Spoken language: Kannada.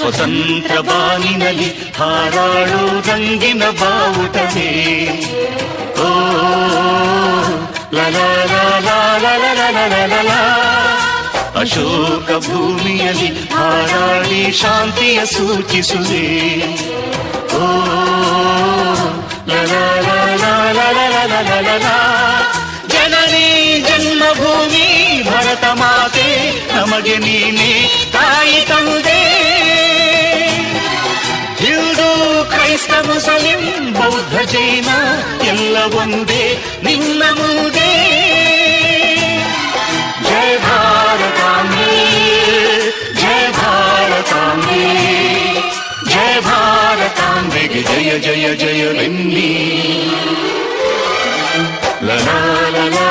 ಸ್ವತಂತ್ರ ಬಾನಿನಲ್ಲಿ ಹಾರಾಡೋ ರಂಗಿನ ಬಾವುಟವೇ. ಓ ಲಲ ಅಶೋಕ ಭೂಮಿಯಲ್ಲಿ ಹಾರಾಡಿ ಶಾಂತಿಯ ಸೂಚಿಸುವೆ. ಓ ಲಲ ಜನನಿ ಜನ್ಮಭೂಮಿ ಭರತ ಮಾತೆ, ನಮಗೆ ನೀನೇ ತಾಯಿ ತಂದೆ. ಹಿಂದೂ ಕ್ರೈಸ್ತ ಮುಸಲಿಂ ಬೌದ್ಧ ಜೈನ ಎಲ್ಲ ಒಂದೇ ನಿನ್ನ ಮುಂದೆ. ಜಯ ಭಾರತಾಂಬೆ, ಜಯ ಭಾರತಾಂಬೆ, ಜಯ ಭಾರತಾಂಬೆಗೆ ಜಯ ಜಯ ಜಯವೆನ್ನಿ. ಲಲಾ ಲಲಾ